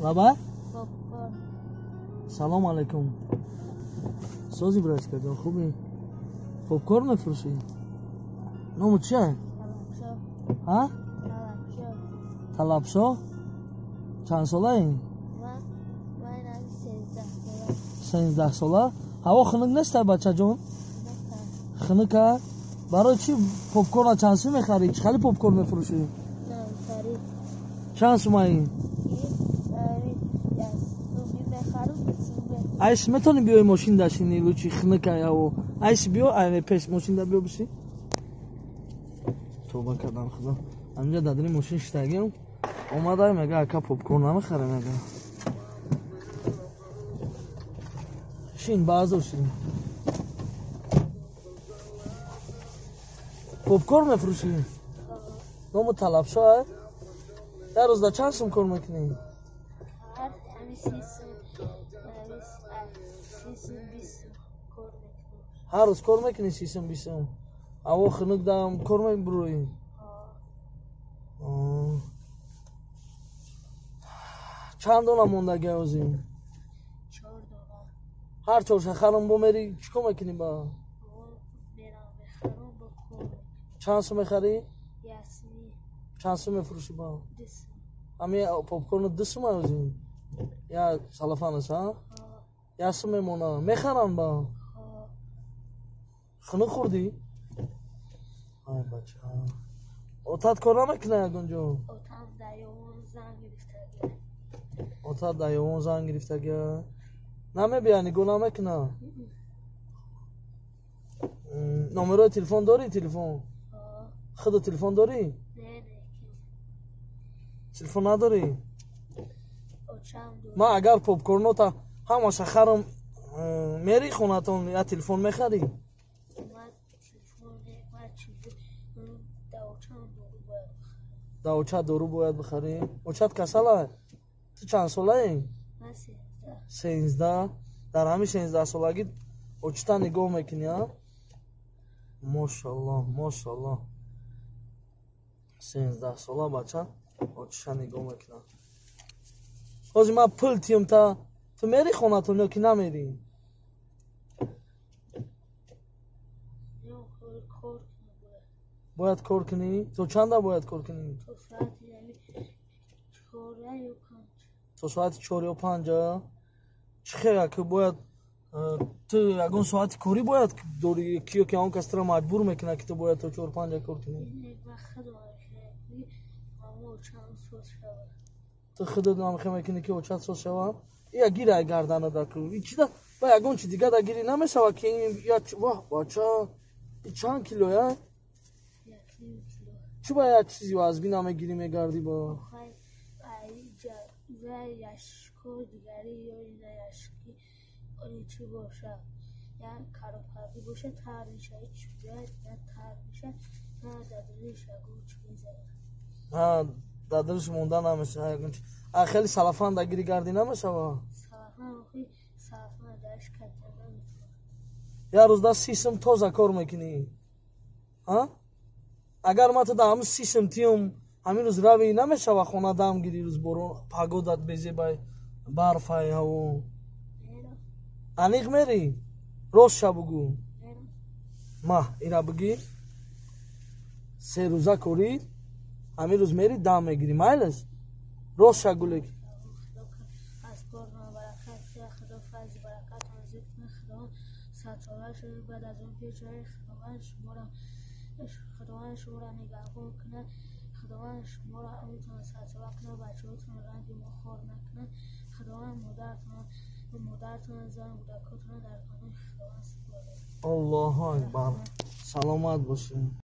لبا سلام علیکم سازی برایش کردم خوبی پاپکورن میفروشی نام چیه ها طلبشاه چند ساله این 13 ساله هوا خنک نیست بچه جون خنکه برای چی پاپکورن چند سو میخری چه خیلی پاپکورن میفروشی چند سو این ایس میتونی بیای ماشین داشتینی لوچی خنکه یا ایس بیا ایس پیش ماشین دا بیا بسی توبه کردم خدا اینجا دادری ماشین شتگیم اومده میگه اکا پاپکورن نمیخره میگه شین بازو شین پاپکورن میفروشی نام طلبشاه در روز دا چند سوم کار میکنی هر روز کار میکنی 30 اوا خنک دام کار میبروی چند دونه موندگی اوزی 4 دونه هر چهار شخرم بمیری چیکار میکنی با چند سو میخری چند سو میفروشی با همه پاپکورن 2 سو اوزی یا سلافان است ها یا سو میمونه میخرن با خنک خوردی ای بچه اوتات کار نمیکنه گنجو اوتات دایون زنگ گرفتگی نمیبینی گو نمیکنه نمره تلفن داری تلفن خود تلفن داری تلفن نداری ما اگر پاپکورن تا همه شخرم میری خونتون یا تلفن میخری داوچه دورو باید بخری اوچت کساله تو چند ساله این 13 در همین 13 سالگی اوچتا نگاه میکنی ها ماشاءالله ماشاءالله 13 ساله بچه اوچتا نگاه میکنه حاجی من پول تیم تا تو میری خونتون یا که نمیری باید کار کنی تو چنده باید کار کنی تو ساعت 4 یا 5 چخیره که باید تو یکون ساعت کاری باید دوری کیو که اون کستر مجبور میکنه که تو باید تو 4 5 کار کنی تو خودت نمیخوای میکنی که اوچت سوز شوه یا گیره گردن دا که چیزا با یکون چی دیگه دا گیری نمیشوه که این یا واه بچه چند کیلویه چی باید چیزی وزبی نمیگیری میگردی با یشکو دیگری یا این یشکی آنی چی باشه یا کاروپردی باشه تر میشه هیچ باید یا تر میشه نه دادرش گوچ میزنه ها دادرش موندن نمیشه خیلی سلافان دگیری گردی نمیشه با سلافان خیلی سلافان درش کتر نمیشه یا روز دا 30 سم توزه کار میکنی ها اگر ما تو دا همون 30 سم تیم همین روز روی نمیشه و خونه دام گیری روز برون پاگودت بیزی بای برفای هاو انیق میری روز شب بگو ما اینا بگی 3 روزه کاری همین روز میری دام میگیری مایلش روز شب گلگ از قرآن برکت خدا فضل برکت حاضر خدا ساتوار شد بعد از اون پیچه خداوند شما را نگهبان کنه خداوند شما را امیتون ساتوار کنه بچه‌هاتون رنگ مخور نکنه خداوند مادرتون زن بودکاتون در کنه خداوند سپاره الله اکبر سلامت باشین